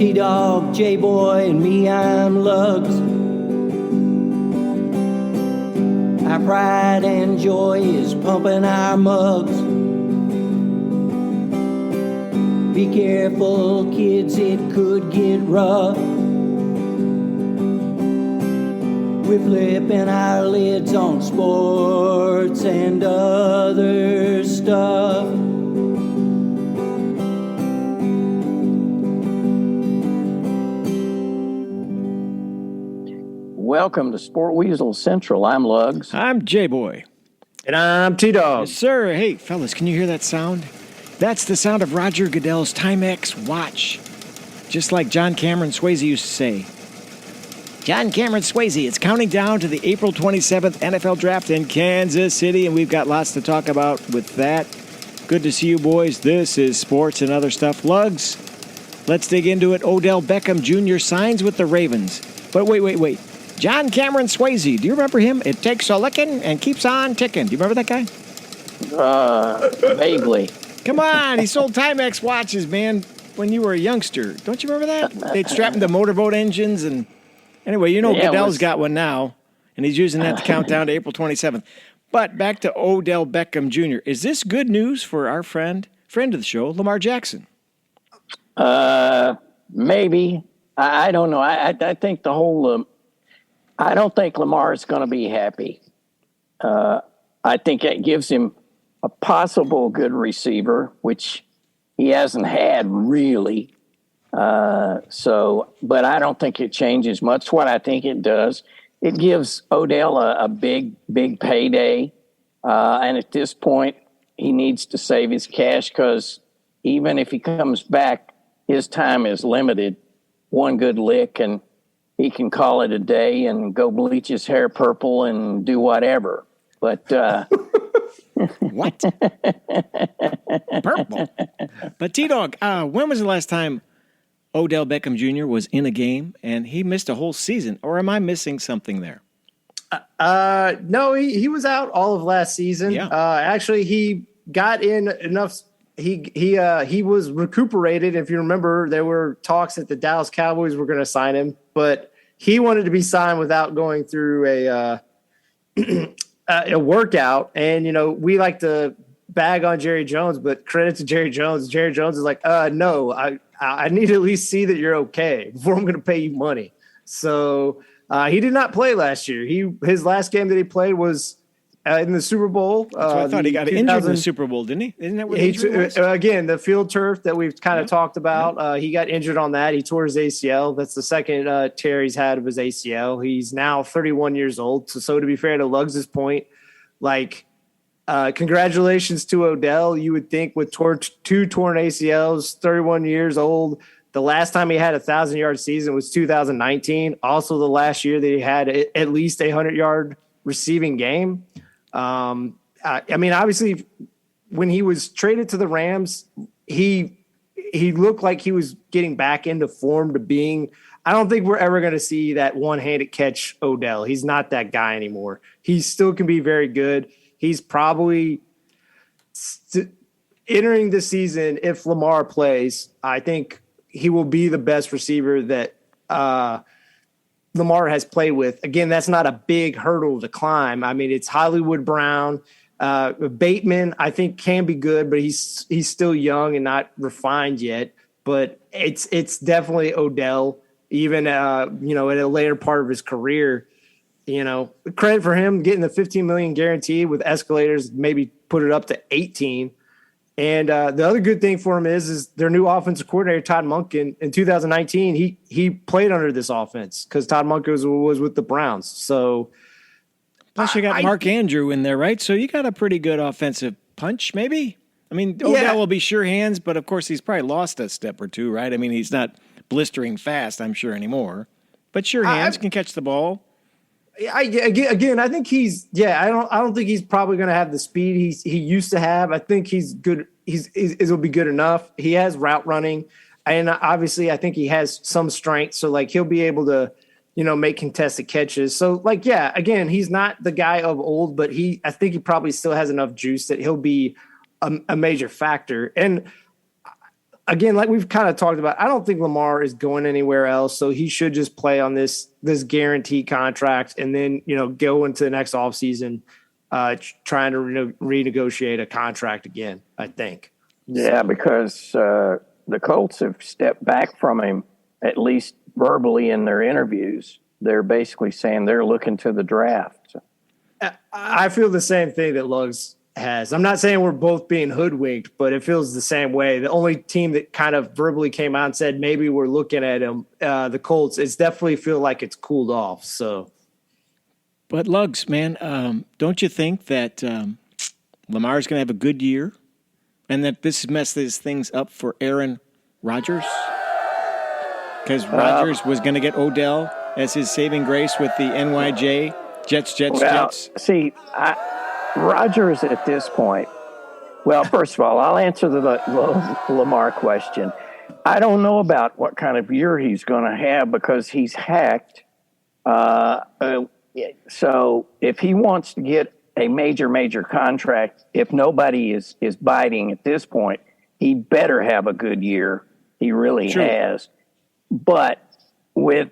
T-Dog, J-Boy, and me, I'm Lugs. Our pride and joy is pumping our mugs. Be careful, kids, it could get rough. We're flipping our lids on sports and other stuff. Welcome to Sport Weasel Central. I'm Lugs. I'm J-Boy. And I'm T-Dog. Yes, sir. Hey, fellas, can you hear that sound? That's the sound of Roger Goodell's Timex watch. Just like John Cameron Swayze used to say. John Cameron Swayze, it's counting down to the April 27th NFL Draft in Kansas City, and we've got lots to talk about with that. Good to see you, boys. This is Sports and Other Stuff. Lugs, let's dig into it. Odell Beckham Jr. signs with the Ravens. But wait. John Cameron Swayze, do you remember him? It takes a licking and keeps on ticking. Do you remember that guy? Vaguely. Come on, he sold Timex watches, man, when you were a youngster. Don't you remember that? They'd strap them to motorboat engines and... Anyway, Goodell's got one now, and he's using that to count down to April 27th. But back to Odell Beckham Jr. Is this good news for our friend of the show, Lamar Jackson? Maybe. I don't know. I think the whole... I don't think Lamar is going to be happy. I think it gives him a possible good receiver, which he hasn't had really. But I don't think it changes much. What I think it does, it gives Odell a big payday. And at this point, he needs to save his cash because even if he comes back, his time is limited. One good lick and he can call it a day and go bleach his hair purple and do whatever. But what? Purple. But T-Dog, when was the last time Odell Beckham Jr. was in a game and he missed a whole season? Or am I missing something there? No, he was out all of last season. Yeah. Actually, he got in enough. He was recuperated. If you remember, there were talks that the Dallas Cowboys were going to sign him, but he wanted to be signed without going through a workout. And, we like to bag on Jerry Jones, but credit to Jerry Jones. Jerry Jones is like, no, I need to at least see that you're okay before I'm going to pay you money. So he did not play last year. His last game that he played was in the Super Bowl. That's what I thought. He got injured in the Super Bowl, didn't he? Isn't that what the injury was? Again, the field turf that we've kind of talked about. He got injured on that. He tore his ACL. That's the second tear he's had of his ACL. He's now 31 years old. So to be fair to Lugs' point, congratulations to Odell. You would think with two torn ACLs, 31 years old, the last time he had a 1,000-yard season was 2019. Also the last year that he had at least a 100-yard receiving game. Obviously, when he was traded to the Rams, he looked like he was getting back into form to being. I don't think we're ever going to see that one-handed catch Odell. He's not that guy anymore. He still can be very good. He's probably entering the season, if Lamar plays, I think he will be the best receiver that Lamar has played with. Again, that's not a big hurdle to climb. I mean, it's Hollywood Brown. Bateman, I think, can be good, but he's still young and not refined yet. But it's definitely Odell, even at a later part of his career. Credit for him getting the $15 million guarantee with escalators, maybe put it up to 18. And the other good thing for him is their new offensive coordinator, Todd Monken, in 2019, he played under this offense because Todd Monken was with the Browns. So, plus you got Mark Andrew in there, right? So you got a pretty good offensive punch, maybe? I mean, Odell will be sure hands, but of course he's probably lost a step or two, right? I mean, he's not blistering fast, I'm sure, anymore. But sure hands can catch the ball. I think he's I don't think he's probably going to have the speed he used to have. I think he's good. He'll be good enough. He has route running, and obviously I think he has some strength. So he'll be able to, make contested catches. So again, he's not the guy of old, but I think he probably still has enough juice that he'll be a major factor. And again, like we've kind of talked about, I don't think Lamar is going anywhere else. So he should just play on this guaranteed contract and then, go into the next offseason trying to renegotiate a contract again, I think. Yeah, because the Colts have stepped back from him, at least verbally in their interviews. They're basically saying they're looking to the draft. I feel the same thing that Luggs has. I'm not saying we're both being hoodwinked, but it feels the same way. The only team that kind of verbally came out and said maybe we're looking at him, the Colts, it's definitely feel like it's cooled off. So, but Luggs, man, don't you think that Lamar's going to have a good year, and that this messes things up for Aaron Rodgers? Because Rodgers was going to get Odell as his saving grace with the NYJ Jets. See, Rodgers at this point, well, first of all, I'll answer the Lamar question. I don't know about what kind of year he's going to have because he's hacked. So if he wants to get a major contract, if nobody is biting at this point, he better have a good year. He really has. But with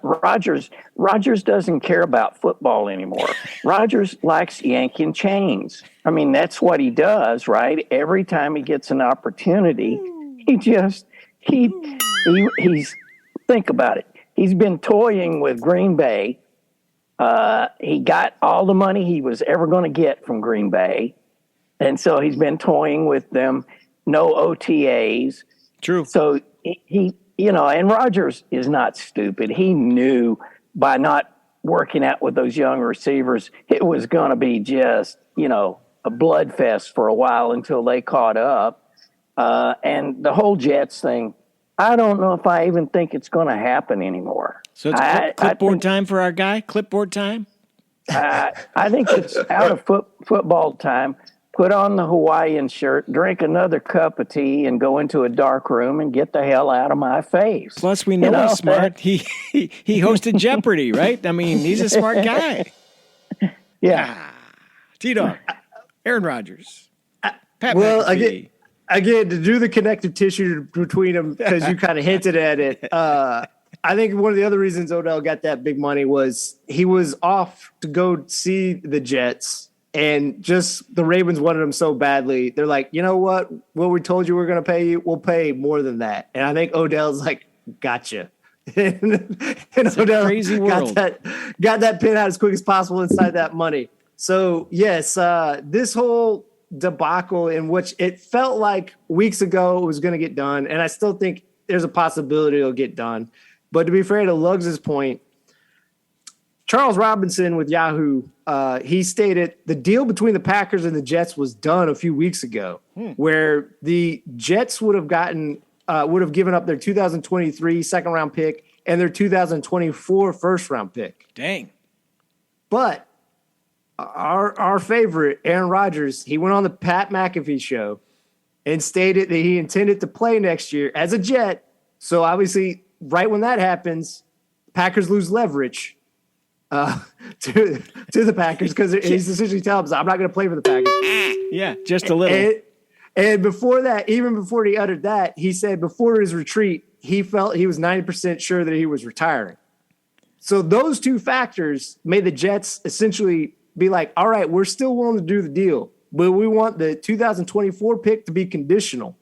Rodgers doesn't care about football anymore. Rodgers likes yanking chains. I mean, that's what he does, right? Every time he gets an opportunity, he's think about it. He's been toying with Green Bay. He got all the money he was ever going to get from Green Bay. And so he's been toying with them. No OTAs. True. So he and Rodgers is not stupid. He knew by not working out with those young receivers, it was going to be just, a bloodfest for a while until they caught up. And the whole Jets thing, I don't know if I even think it's going to happen anymore. So it's clipboard time for our guy? Clipboard time? I think it's out of football time. Put on the Hawaiian shirt, drink another cup of tea, and go into a dark room and get the hell out of my face. Plus, we know he's smart. He hosted Jeopardy, right? I mean, he's a smart guy. Yeah. T-Dog, Aaron Rodgers, Pat McAfee. Again, to do the connective tissue between them, because you kind of hinted at it, I think one of the other reasons Odell got that big money was he was off to go see the Jets. And just the Ravens wanted him so badly. They're like, you know what? What we told you we're going to pay you, we'll pay more than that. And I think Odell's like, gotcha. and Odell crazy world. got that pin out as quick as possible inside that money. So, yes, this whole debacle in which it felt like weeks ago it was going to get done. And I still think there's a possibility it'll get done. But to be fair to Luggs' point, Charles Robinson with Yahoo, he stated the deal between the Packers and the Jets was done a few weeks ago, where the Jets would have given up their 2023 second round pick and their 2024 first round pick. Dang. But our favorite, Aaron Rodgers, he went on the Pat McAfee show and stated that he intended to play next year as a Jet. So obviously, right when that happens, Packers lose leverage. To the Packers, because he's essentially telling them, I'm not going to play for the Packers. Yeah, just a little. And before that, even before he uttered that, he said before his retreat, he felt he was 90% sure that he was retiring. So those two factors made the Jets essentially be like, all right, we're still willing to do the deal, but we want the 2024 pick to be conditional.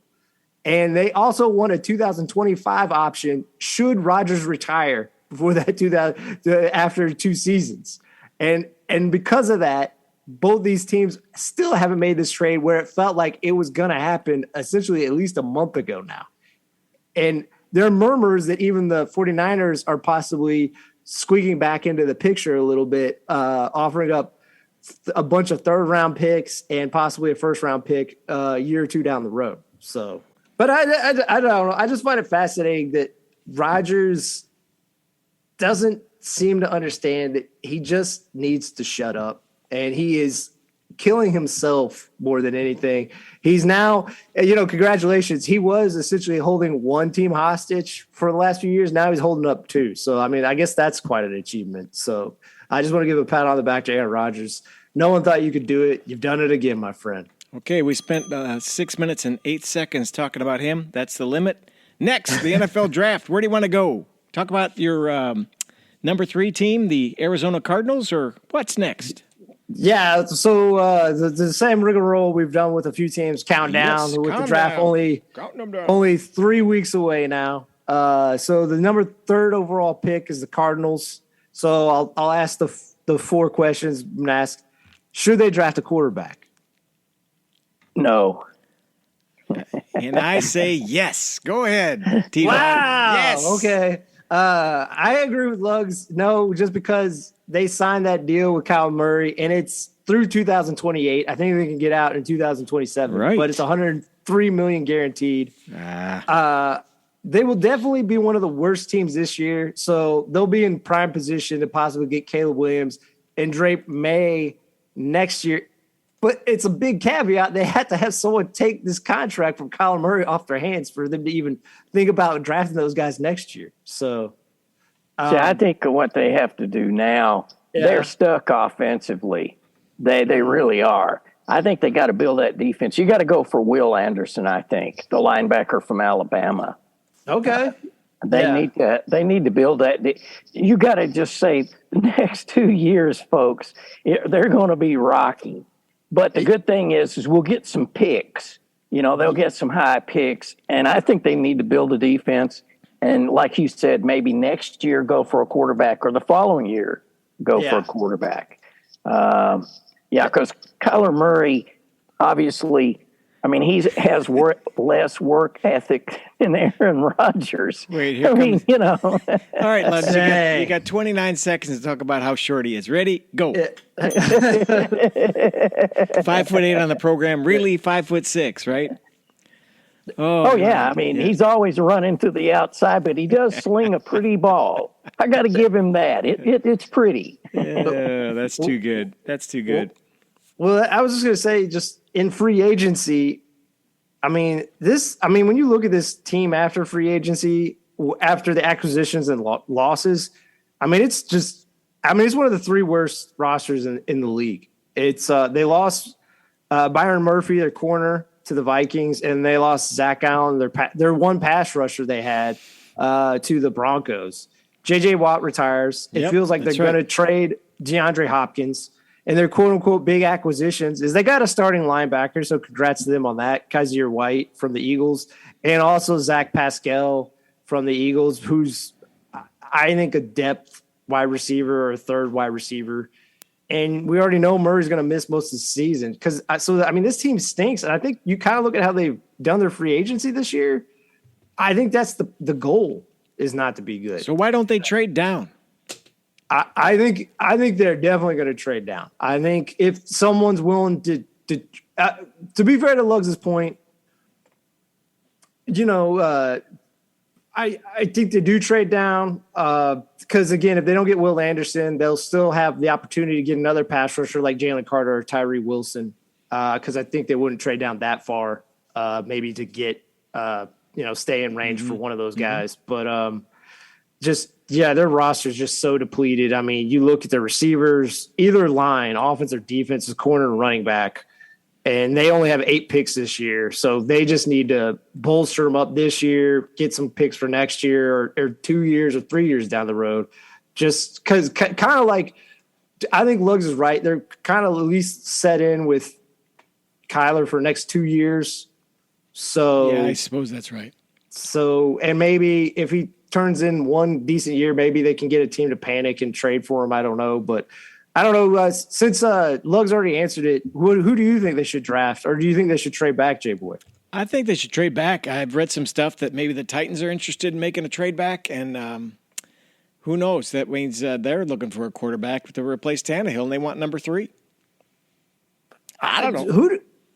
And they also want a 2025 option should Rodgers retire before that after 2 seasons. And because of that, both these teams still haven't made this trade where it felt like it was going to happen essentially at least a month ago now. And there are murmurs that even the 49ers are possibly squeaking back into the picture a little bit, offering up a bunch of third-round picks and possibly a first-round pick a year or two down the road. So, but I don't know. I just find it fascinating that Rodgers doesn't seem to understand that he just needs to shut up, and he is killing himself more than anything. He's now, congratulations. He was essentially holding one team hostage for the last few years. Now he's holding up 2. So, I mean, I guess that's quite an achievement. So I just want to give a pat on the back to Aaron Rodgers. No one thought you could do it. You've done it again, my friend. Okay, we spent 6 minutes and 8 seconds talking about him. That's the limit. Next, the NFL draft. Where do you want to go? Talk about your number 3 team, the Arizona Cardinals, or what's next? Yeah, so the same rigmarole we've done with a few teams. Countdown with the draft only 3 weeks away now. So the number 3rd overall pick is the Cardinals. So I'll ask the 4 questions. I'm gonna ask: should they draft a quarterback? No. And I say yes. Go ahead, T. Wow. Yes. Okay. I agree with Lugs. No, just because they signed that deal with Kyle Murray, and it's through 2028. I think they can get out in 2027. Right. But it's 103 million guaranteed. They will definitely be one of the worst teams this year. So they'll be in prime position to possibly get Caleb Williams and Drake May next year. But it's a big caveat. They had to have someone take this contract from Kyler Murray off their hands for them to even think about drafting those guys next year. So, See, I think what they have to do now, they're stuck offensively. They really are. I think they got to build that defense. You got to go for Will Anderson, I think, the linebacker from Alabama. okay. They need to build that. You got to just say the next 2 years, folks, they're going to be rocky. But the good thing is we'll get some picks. They'll get some high picks, and I think they need to build a defense. And like you said, maybe next year go for a quarterback, or the following year go for a quarterback. Because Kyler Murray, obviously, he has less work ethic than Aaron Rodgers. Wait, here comes. All right, Lutz, you got 29 seconds to talk about how short he is. Ready? Go. 5'8" on the program. Really, 5'6", right? Oh yeah. He's always running to the outside, but he does sling a pretty ball. I got to give him that. It's pretty. Yeah, that's too good. That's too good. Well, I was just going to say, just in free agency, when you look at this team after free agency, after the acquisitions and losses, it's one of the 3 worst rosters in the league. It's they lost Byron Murphy, their corner, to the Vikings, and they lost Zach Allen, their one pass rusher they had, to the Broncos. J.J. Watt retires. It feels like they're going to trade DeAndre Hopkins. And their quote-unquote big acquisitions is they got a starting linebacker, so congrats to them on that. Kaiser White from the Eagles, and also Zach Pascal from the Eagles, who's, I think, a depth wide receiver or a 3rd wide receiver. And we already know Murray's going to miss most of the season. This team stinks, and I think you kind of look at how they've done their free agency this year. I think that's the goal, is not to be good. So why don't they trade down? I think they're definitely going to trade down. I think if someone's willing to be fair to Luggs' point, I think they do trade down because, again, if they don't get Will Anderson, they'll still have the opportunity to get another pass rusher like Jalen Carter or Tyree Wilson, because I think they wouldn't trade down that far, maybe to get stay in range for one of those guys. But their roster is just so depleted. You look at the receivers, either line, offense or defense, is corner and running back, and they only have 8 picks this year. So they just need to bolster them up this year, get some picks for next year or 2 years or 3 years down the road. Just because kind of like, I think Luggs is right. They're kind of at least set in with Kyler for the next 2 years. So yeah, I suppose that's right. So, and maybe if he turns in one decent year, maybe they can get a team to panic and trade for him. I don't know, but I don't know. Since Luggs already answered it, who do you think they should draft, or do you think they should trade back, J-Boy? I think they should trade back. I've read some stuff that maybe the Titans are interested in making a trade back, and who knows? That means they're looking for a quarterback to replace Tannehill, and they want number 3. I don't know.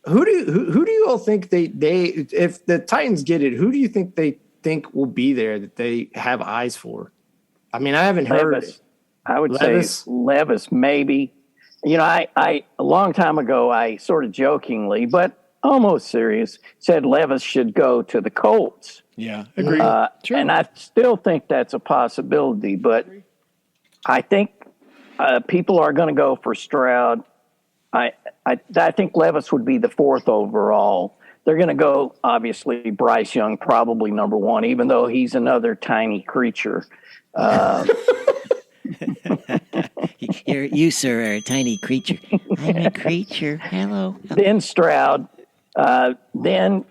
Who do you all think they if the Titans get it, who do you think they think will be there that they have eyes for? I haven't heard. I would say Levis, maybe. I a long time ago, I sort of jokingly, but almost serious, said Levis should go to the Colts. Yeah, agreed. And I still think that's a possibility, but I think people are going to go for Stroud. I I think Levis would be the 4th overall. They're going to go, obviously, Bryce Young, probably number 1, even though he's another tiny creature. You, sir, are a tiny creature. I'm a creature. Hello. Then Stroud. Then,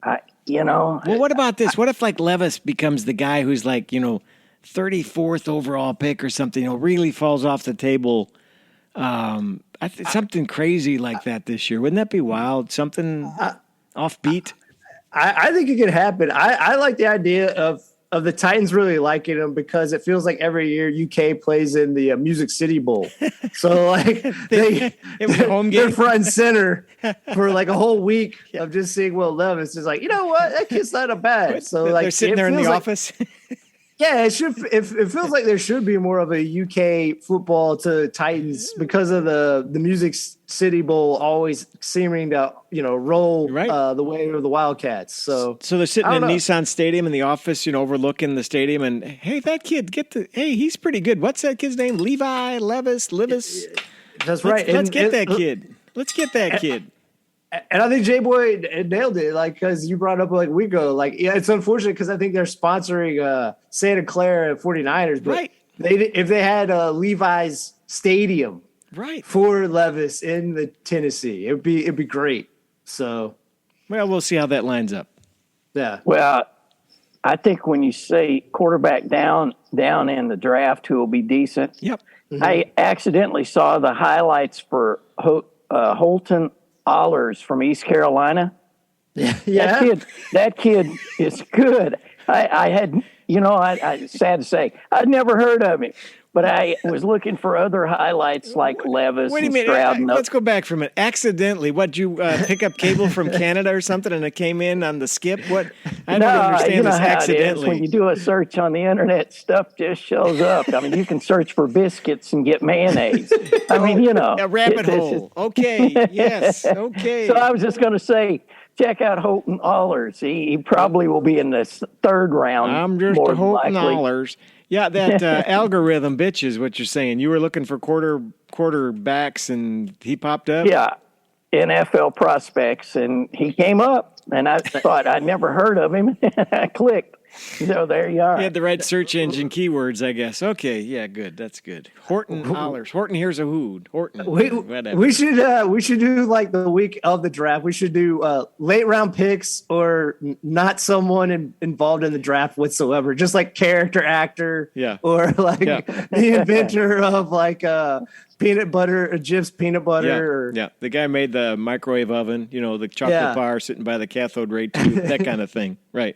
Well, what about this? What if like Levis becomes the guy who's like, 34th overall pick or something, really falls off the table? Something crazy like that this year. Wouldn't that be wild? Something offbeat? I think it could happen. I like the idea of the Titans really liking him because it feels like every year UK plays in the Music City Bowl. So like It was a home game. they're front and center for like a whole week of just seeing Will Levis. It's like, you know what? That kid's not a bad. So like they're sitting there in the office. Yeah, it should. It feels like there should be more of a UK football to Titans because of the Music City Bowl always seeming to roll right. The way of the Wildcats. So they're sitting in Nissan Stadium in the office, overlooking the stadium, and hey, that kid, he's pretty good. What's that kid's name? Levis. That's right. Let's get that kid. Let's get that kid. And I think J-Boy nailed it, because you brought up a week ago. It's unfortunate because I think they're sponsoring Santa Clara 49ers. But right. if they had Levi's Stadium right. for Levis in the Tennessee, it'd be great. So, well, we'll see how that lines up. Yeah. Well, I think when you say quarterback down in the draft who will be decent, yep. Mm-hmm. I accidentally saw the highlights for Holton Allers from East Carolina. Yeah. That kid is good. I had, sad to say, I'd never heard of him, but I was looking for other highlights like Levis Wait a and minute. Stroud. Let's go back for a minute. Accidentally, what'd you pick up cable from Canada or something and it came in on the skip? What? I don't understand this accidentally. When you do a search on the internet, stuff just shows up. I mean, you can search for biscuits and get mayonnaise. I mean, A rabbit hole. Okay. Yes. Okay. So I was just going to say, check out Holton Allers. He probably will be in the 3rd round. I'm just a Holton Allers. Yeah, that algorithm bitch is what you're saying. You were looking for quarterbacks, and he popped up? Yeah, NFL prospects, and he came up, and I thought I'd never heard of him. I clicked. So there you are. He had the right search engine keywords, I guess. Okay, yeah, good. That's good. Horton Allers. Horton here's a hood. Horton. We should do the week of the draft. We should do late round picks or not someone involved in the draft whatsoever. Just like character actor, or the inventor of peanut butter, Jif's peanut butter. Yeah, the guy made the microwave oven. The chocolate bar sitting by the cathode ray tube. That kind of thing. Right.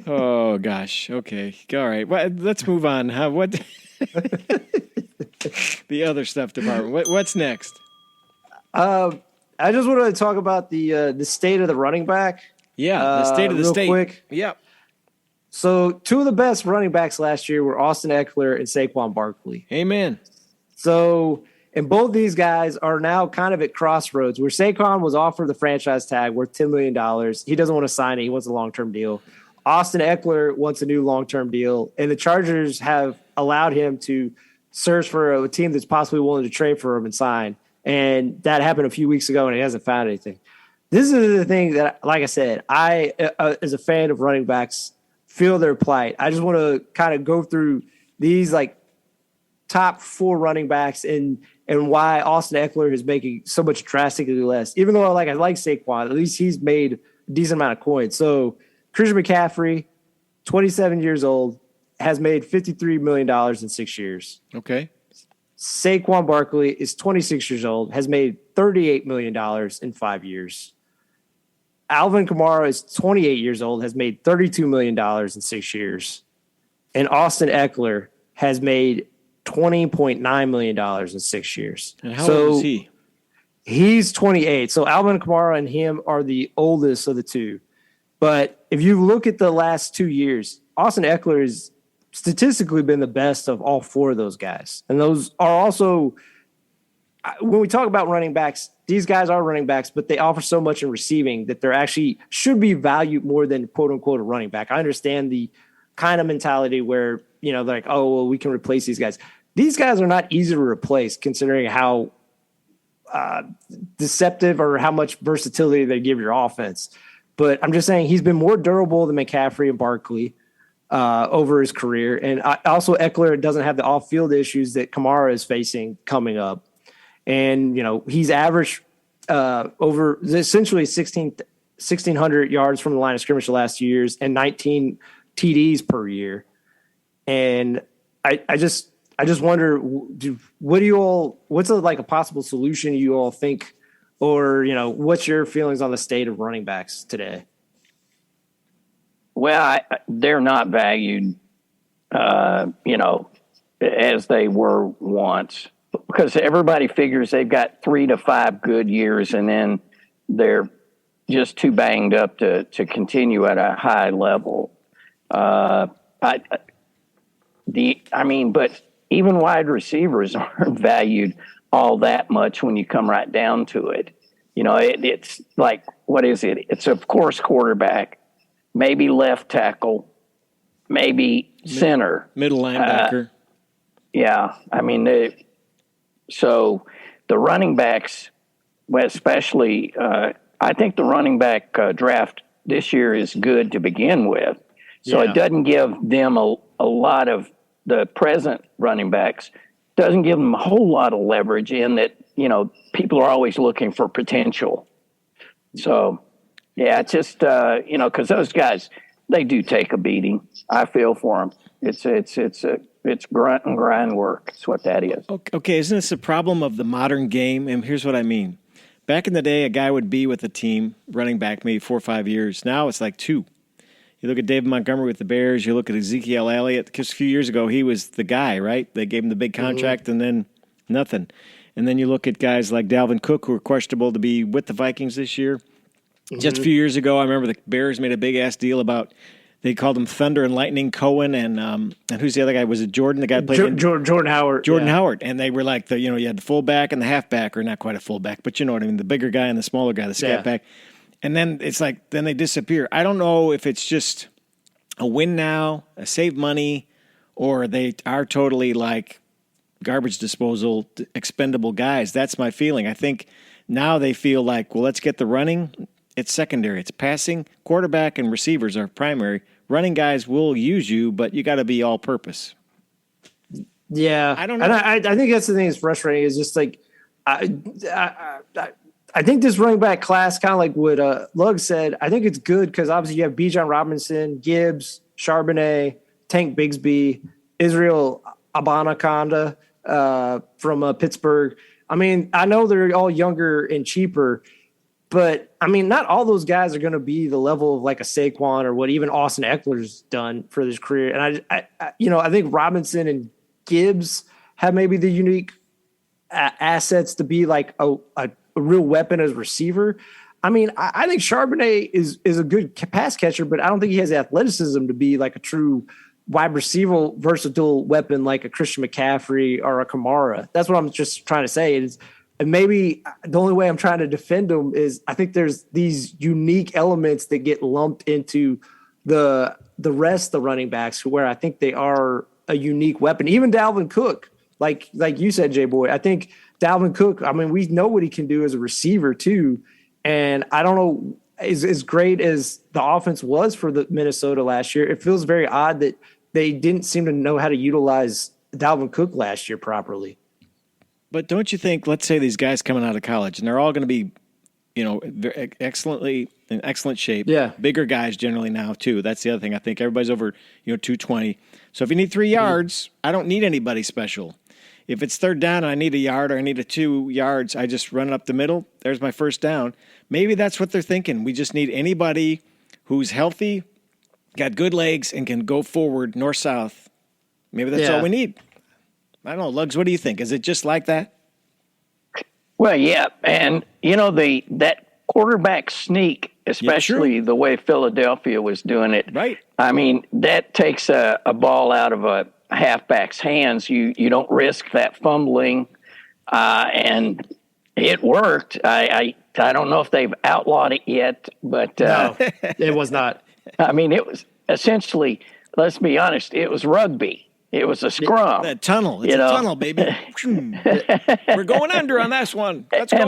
Oh gosh. Okay. All right. Well, let's move on. What? The other stuff department. What's next? I just wanted to talk about the state of the running back. Yeah, the state of the state. Quick. Yep. So 2 of the best running backs last year were Austin Eckler and Saquon Barkley. Amen. So, and both these guys are now kind of at crossroads where Saquon was offered the franchise tag worth $10 million. He doesn't want to sign it. He wants a long-term deal. Austin Eckler wants a new long-term deal, and the Chargers have allowed him to search for a team that's possibly willing to trade for him and sign. And that happened a few weeks ago, and he hasn't found anything. This is the thing that, like I said, I, as a fan of running backs, feel their plight. I just want to kind of go through these top 4 running backs and why Austin Eckler is making so much drastically less. Even though I like Saquon, at least he's made a decent amount of coins. So Christian McCaffrey, 27 years old, has made $53 million in 6 years. Okay. Saquon Barkley is 26 years old, has made $38 million in 5 years. Alvin Kamara is 28 years old, has made $32 million in 6 years. And Austin Eckler has made $20.9 million in 6 years. And how old is he? He's 28. So Alvin Kamara and him are the oldest of the two. But if you look at the last 2 years, Austin Eckler has statistically been the best of all 4 of those guys. And those are also, when we talk about running backs, these guys are running backs, but they offer so much in receiving that they're actually should be valued more than quote unquote a running back. I understand the kind of mentality where, they're like, oh, well, we can replace these guys. These guys are not easy to replace considering how deceptive or how much versatility they give your offense. But I'm just saying he's been more durable than McCaffrey and Barkley over his career. And also Eckler doesn't have the off-field issues that Kamara is facing coming up. And, he's averaged over essentially 1,600 yards from the line of scrimmage the last 2 years and 19 TDs per year. And I just wonder, what's a possible solution you all think, or, what's your feelings on the state of running backs today? Well, they're not valued, as they were once, because everybody figures they've got 3 to 5 good years and then they're just too banged up to continue at a high level. But even wide receivers aren't valued all that much when you come right down to it. It's like, what is it? It's of course quarterback, maybe left tackle, maybe center, middle linebacker. So the running backs, well, especially, I think the running back draft this year is good to begin with. So It doesn't give them a lot of the present running backs, doesn't give them a whole lot of leverage in that, people are always looking for potential. So, it's just, because those guys, they do take a beating. I feel for them. It's grunt and grind work. That's what that is. Okay, isn't this a problem of the modern game? And here's what I mean. Back in the day, a guy would be with a team, running back, maybe 4 or 5 years. Now it's like 2. You look at David Montgomery with the Bears. You look at Ezekiel Elliott. Because a few years ago, he was the guy, right? They gave him the big contract and then nothing. And then you look at guys like Dalvin Cook, who are questionable to be with the Vikings this year. Just a few years ago, I remember the Bears made a big-ass deal about, they called him Thunder and Lightning Cohen, and who's the other guy? Was it Jordan? The guy played Jordan Howard. Jordan Howard. And they were like, you had the fullback and the halfback, or not quite a fullback, but you know what I mean, the bigger guy and the smaller guy, the scat back. And then it's like, then they disappear. I don't know if it's just a win now, a save money, or they are totally like garbage disposal, expendable guys. That's my feeling. I think now they feel like, well, let's get the running. It's secondary. It's passing. Quarterback and receivers are primary. Running guys will use you, but you got to be all-purpose. Yeah, I don't know. And I think that's the thing that's frustrating is just like I think this running back class, kind of like what Lug said, I think it's good because obviously you have Bijan Robinson, Gibbs, Charbonnet, Tank Bigsby, Israel Abanaconda from Pittsburgh. I mean, I know they're all younger and cheaper, but I mean, not all those guys are going to be the level of like a Saquon or what even Austin Eckler's done for his career. And I think Robinson and Gibbs have maybe the unique assets to be like a real weapon as a receiver. I mean, I think Charbonnet is a good pass catcher, but I don't think he has the athleticism to be like a true wide receiver, versatile weapon like a Christian McCaffrey or a Kamara. That's what I'm just trying to say. And maybe the only way I'm trying to defend him is I think there's these unique elements that get lumped into the rest of the running backs where I think they are a unique weapon. Even Dalvin Cook, like you said, J-Boy, I think Dalvin Cook, I mean, we know what he can do as a receiver too. And I don't know, as great as the offense was for the Minnesota last year, it feels very odd that they didn't seem to know how to utilize Dalvin Cook last year properly. But don't you think, let's say these guys coming out of college, and they're all going to be, in excellent shape. Yeah. Bigger guys generally now, too. That's the other thing. I think everybody's over, 220. So if you need 3 yards, I don't need anybody special. If it's third down and I need a yard or I need 2 yards, I just run it up the middle. There's my first down. Maybe that's what they're thinking. We just need anybody who's healthy, got good legs, and can go forward north-south. Maybe that's all we need. I don't know. Lugs, what do you think? Is it just like that? Well, yeah. And, that quarterback sneak, especially the way Philadelphia was doing it. Right. I mean, that takes a ball out of a halfback's hands. You don't risk that fumbling. And it worked. I don't know if they've outlawed it yet, but no, it was not. I mean, it was essentially, let's be honest, it was rugby. It was a scrum. That tunnel. It's a tunnel, baby. We're going under on this one. Let's go.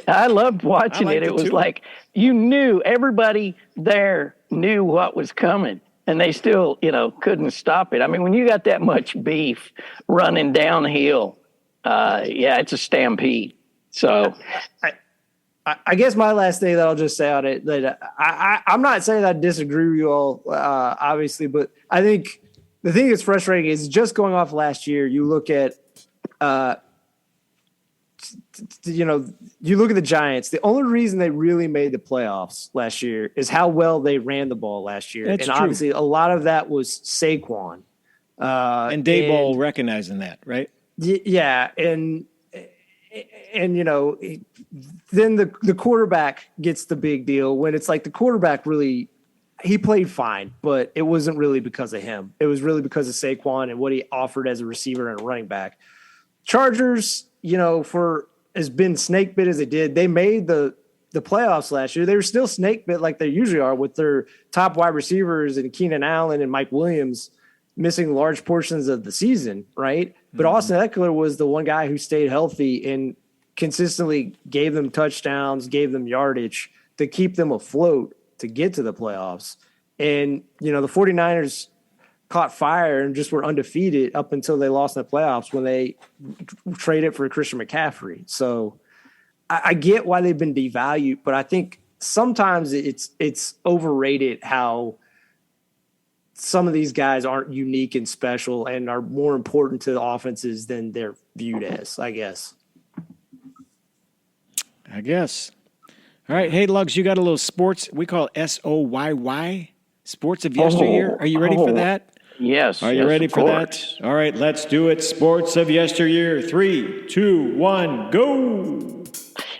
I loved watching it. It was too. like you knew everybody there knew what was coming, and they still, couldn't stop it. I mean, when you got that much beef running downhill, it's a stampede. So I guess my last thing that I'll just say on it, that I'm not saying I disagree with you all, obviously, but I think the thing that's frustrating is just going off last year. You look at, you look at the Giants. The only reason they really made the playoffs last year is how well they ran the ball last year. That's and true. Obviously a lot of that was Saquon. And Dayball recognizing that, right? Yeah. And then the quarterback gets the big deal when it's like the quarterback really, he played fine, but it wasn't really because of him. It was really because of Saquon and what he offered as a receiver and a running back. Chargers, for as been snake bit as they did, they made the playoffs last year. They were still snake bit like they usually are with their top wide receivers and Keenan Allen and Mike Williams missing large portions of the season, right? But Austin Eckler was the one guy who stayed healthy and consistently gave them touchdowns, gave them yardage to keep them afloat to get to the playoffs. And, the 49ers caught fire and just were undefeated up until they lost in the playoffs when they traded for Christian McCaffrey. So I get why they've been devalued, but I think sometimes it's overrated how some of these guys aren't unique and special and are more important to the offenses than they're viewed as, I guess. All right. Hey, Lugs, you got a little sports. We call it SOYY, Sports of Yesteryear. Are you ready for that? Yes. Are you ready for that? All right, let's do it. Sports of Yesteryear. 3, 2, 1, go.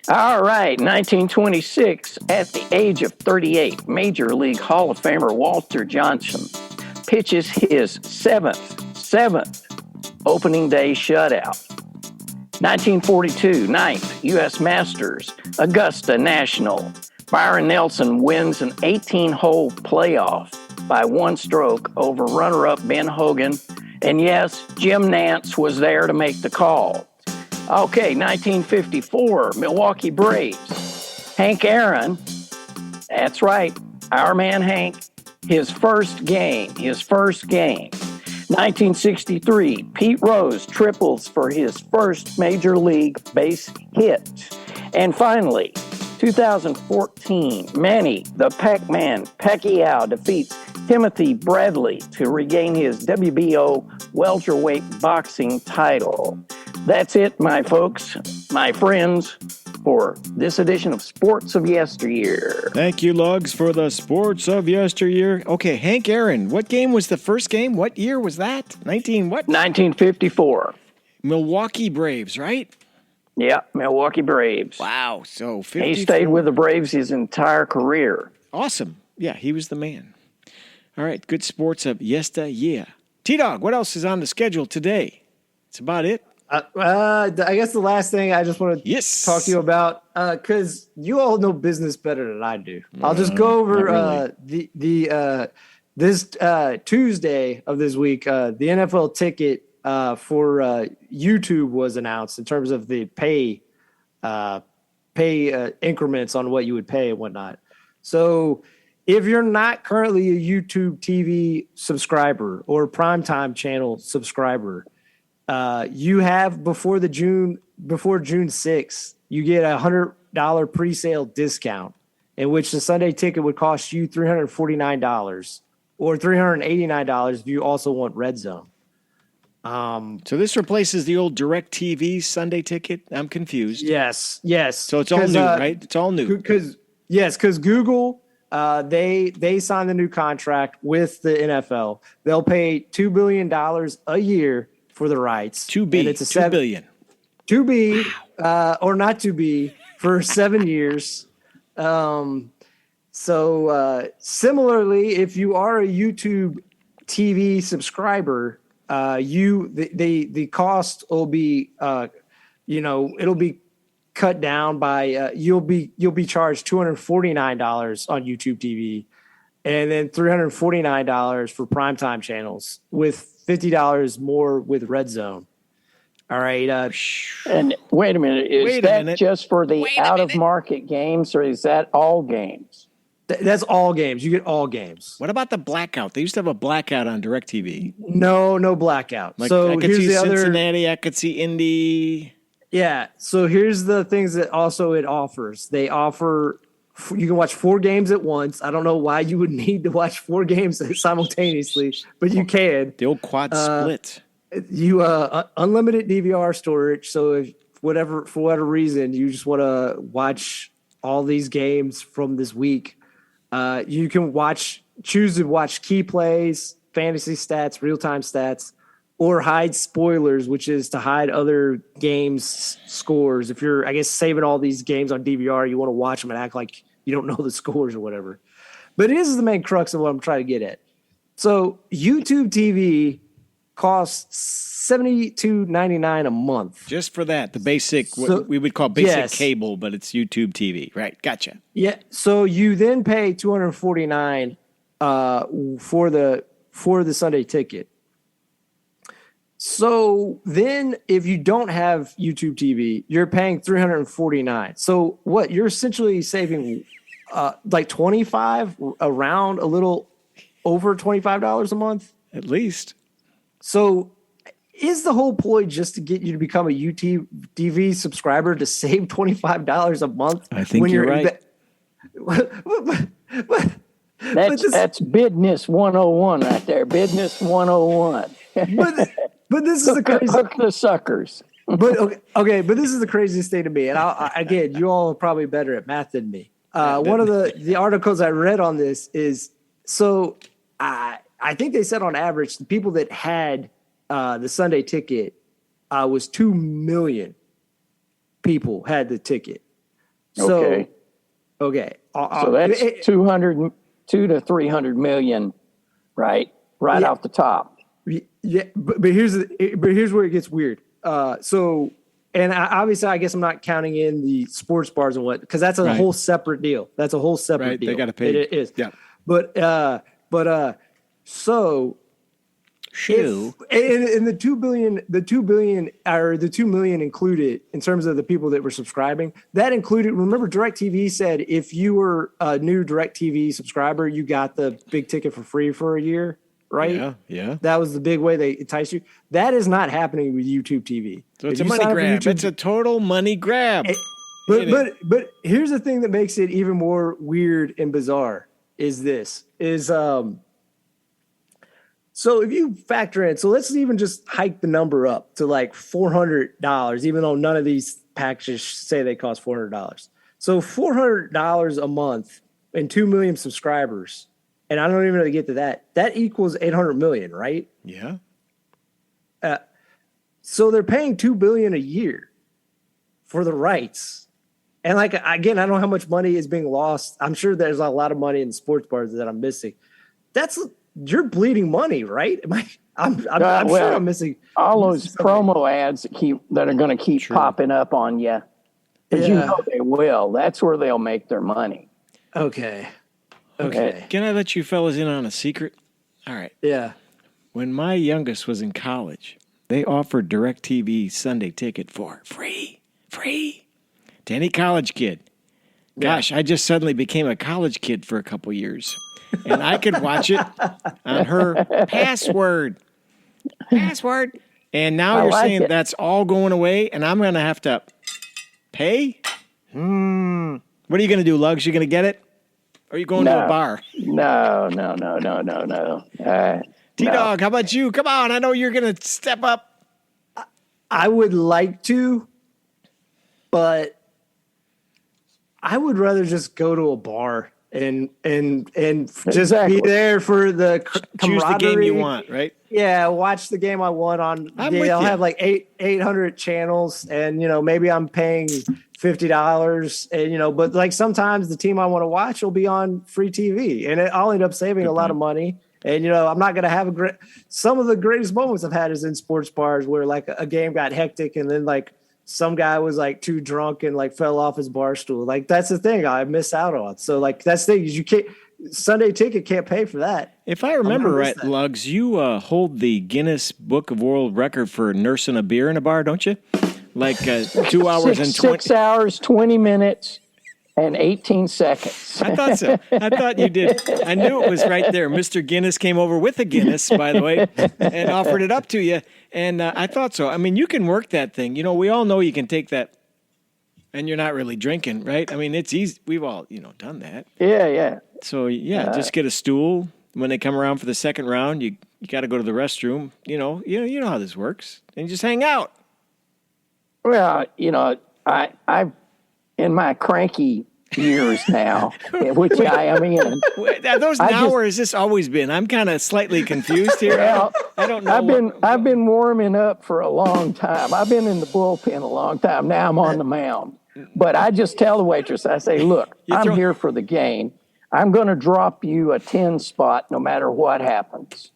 All right, 1926, at the age of 38, Major League Hall of Famer Walter Johnson pitches his seventh opening day shutout. 1942, 9th U.S. Masters, Augusta National. Byron Nelson wins an 18-hole playoff by one stroke over runner-up Ben Hogan. And yes, Jim Nantz was there to make the call. Okay, 1954, Milwaukee Braves. Hank Aaron, that's right, our man Hank, his first game. 1963, Pete Rose triples for his first major league base hit. And finally, 2014, Manny the Pac-Man Pacquiao defeats Timothy Bradley to regain his WBO welterweight boxing title. That's it, my folks, my friends, for this edition of Sports of Yesteryear. Thank you, Lugs, for the Sports of Yesteryear. Okay, Hank Aaron, what game was the first game? What year was that? 1954. Milwaukee Braves, right? Yeah, Milwaukee Braves. Wow, so 54. He stayed with the Braves his entire career. Awesome. Yeah, he was the man. All right, good Sports of Yesteryear. T-Dog, what else is on the schedule today? That's about it. I guess the last thing I just want to talk to you about, because you all know business better than I do. I'll just go over this Tuesday of this week. The NFL ticket for YouTube was announced in terms of the pay increments on what you would pay and whatnot. So if you're not currently a YouTube TV subscriber or Primetime Channel subscriber, you have before June 6th, you get $100 pre-sale discount, in which the Sunday ticket would cost you $349 or $389 if you also want Red Zone. So this replaces the old DirecTV Sunday ticket? I'm confused. Yes. So it's all new, right? It's all new. Because Google, they signed the new contract with the NFL. They'll pay $2 billion a year for the rights. $2 billion. To be or not to be for 7 years. Similarly, if you are a YouTube TV subscriber, the cost will be it'll be cut down by you'll be charged $249 on YouTube TV, and then $349 for primetime channels with $50 more with Red Zone. All right. And wait a minute, is that just for the out-of-market games, or is that all games? That's all games. You get all games. What about the blackout? They used to have a blackout on DirecTV. No blackout. Like, so I could here's see the Cincinnati. I could see Indy. Yeah. So here's the things that also it offers. They offer you can watch 4 games at once. I don't know why you would need to watch 4 games simultaneously, but you can. The old quad split. You unlimited DVR storage. So if for whatever reason you just want to watch all these games from this week, you can choose to watch key plays, fantasy stats, real-time stats, or hide spoilers, which is to hide other games' scores. If you're, I guess, saving all these games on DVR, you want to watch them and act like you don't know the scores or whatever. But this is the main crux of what I'm trying to get at. So YouTube TV costs $72.99 a month. Just for that, the basic, what we would call basic cable, but it's YouTube TV. Right, gotcha. Yeah, so you then pay $249 for the Sunday ticket. So then if you don't have YouTube TV, you're paying $349. So what, you're essentially saving like $25, around a little over $25 a month? At least. So is the whole ploy just to get you to become a YouTube TV subscriber to save $25 a month? I think you're right. That's business 101 right there. Business 101. But this is the crazy. Hook the suckers. But okay, but this is the craziest thing to me. And again, you all are probably better at math than me. One of the articles I read on this is, so I think they said on average the people that had the Sunday ticket was 2 million people had the ticket. So, okay. So that's 200 to 300 million, right off the top. Yeah, but here's where it gets weird. So, and obviously, I guess I'm not counting in the sports bars and what, because that's a whole separate deal. That's a whole separate deal. They got to pay. It is. Yeah. But so. And the 2 billion or the 2 million included in terms of the people that were subscribing, that included, remember DirecTV said if you were a new DirecTV subscriber, you got the big ticket for free for a year, right? Yeah. That was the big way they enticed you. That is not happening with YouTube TV. So it's a money grab. It's a total money grab. But here's the thing that makes it even more weird and bizarre so if you factor in, so let's even just hike the number up to like $400, even though none of these packages say they cost $400. So $400 a month and 2 million subscribers, and I don't even know to get to that. That equals 800 million, right? Yeah. So they're paying $2 billion a year for the rights, and like again, I don't know how much money is being lost. I'm sure there's a lot of money in sports bars that I'm missing. You're bleeding money, right? I'm sure I'm missing all those promo ads that are going to keep popping up on you. Because you know they will. That's where they'll make their money. Okay. Can I let you fellas in on a secret? All right. Yeah. When my youngest was in college, they offered DirecTV Sunday ticket for free to any college kid. Gosh, I just suddenly became a college kid for a couple years. And I could watch it on her password. And now you're saying that's all going away, and I'm going to have to pay? What are you going to do, Lugs? You going to get it? Or are you going to a bar? No. T-Dog, how about you? Come on, I know you're going to step up. I would like to, but I would rather just go to a bar and just be there for the camaraderie. Choose the game you want, right? Yeah, watch the game I want on. I'll have like 800 channels, and maybe I'm paying $50, and but like sometimes the team I want to watch will be on free TV, and I'll end up saving a lot of money. And I'm not going to have some of the greatest moments I've had is in sports bars where like a game got hectic, and then like some guy was like too drunk and like fell off his bar stool. Like that's the thing I miss out on. So like that's the thing is Sunday ticket can't pay for that. If I remember gonna miss right, that. Lugs, you hold the Guinness Book of World Record for nursing a beer in a bar, don't you? Like 2 hours and 20. 6 hours, 20 minutes, and 18 seconds. I thought so. I thought you did. I knew it was right there. Mr. Guinness came over with a Guinness, by the way, and offered it up to you. And I thought so. I mean, you can work that thing. You know, we all know you can take that, and you're not really drinking, right? I mean, it's easy. We've all, done that. Yeah. So, just get a stool. When they come around for the second round, you got to go to the restroom. You know how this works. And you just hang out. Well, I've in my cranky years now, which I am in. Are those now, or has this always been? I'm kind of slightly confused here. Well, I don't know. I've been warming up for a long time. I've been in the bullpen a long time. Now I'm on the mound. But I just tell the waitress, I say, look, I'm here for the game. I'm going to drop you a 10 spot no matter what happens.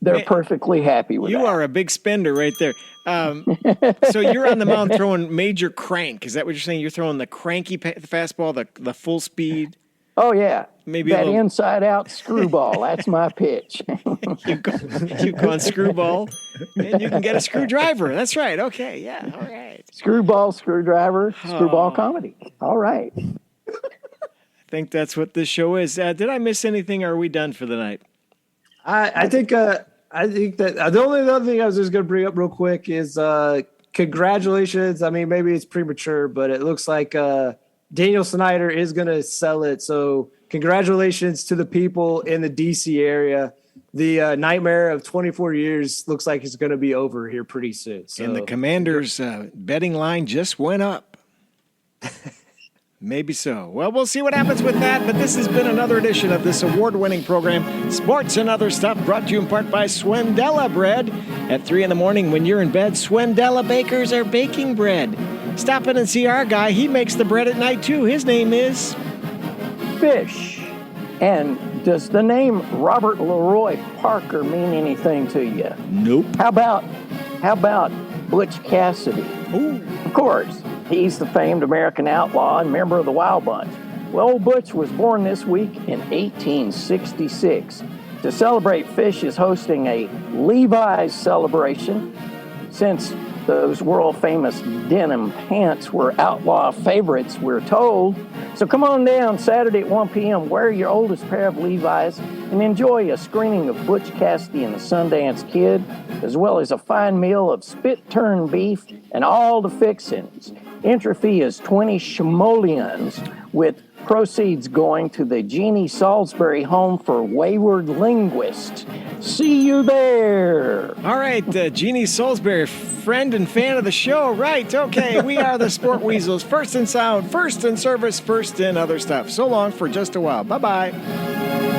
They're perfectly happy with that. You are a big spender right there. So you're on the mound throwing major crank. Is that what you're saying? You're throwing the cranky fastball, the full speed? Oh, yeah. Maybe that inside-out screwball. That's my pitch. You've gone screwball, and you can get a screwdriver. That's right. Okay, yeah, all right. Screwball, screwdriver, screwball comedy. All right. I think that's what this show is. Did I miss anything, or are we done for the night? I think that the only other thing I was just going to bring up real quick is congratulations. I mean, maybe it's premature, but it looks like Daniel Snyder is going to sell it. So congratulations to the people in the DC area. The nightmare of 24 years looks like it's going to be over here pretty soon. So. And the Commanders' betting line just went up. Maybe so. Well, we'll see what happens with that, but this has been another edition of this award-winning program, Sports and Other Stuff, brought to you in part by Swendella Bread. At 3 in the morning when you're in bed, Swendella bakers are baking bread. Stop in and see our guy. He makes the bread at night, too. His name is... Fish. And does the name Robert Leroy Parker mean anything to you? Nope. How about Butch Cassidy? Ooh. Of course. He's the famed American outlaw and member of the Wild Bunch. Well, old Butch was born this week in 1866. To celebrate, Fish is hosting a Levi's celebration. Since those world-famous denim pants were outlaw favorites, we're told. So come on down Saturday at 1 p.m., wear your oldest pair of Levi's, and enjoy a screening of Butch Cassidy and the Sundance Kid, as well as a fine meal of spit-turn beef and all the fixings. Entry fee is 20 simoleons, with proceeds going to the Jeannie Salisbury Home for Wayward Linguists. See you there. All right, Jeannie Salisbury, friend and fan of the show. Right, okay, we are the Sport Weasels. First in sound, first in service, first in other stuff. So long for just a while. Bye-bye.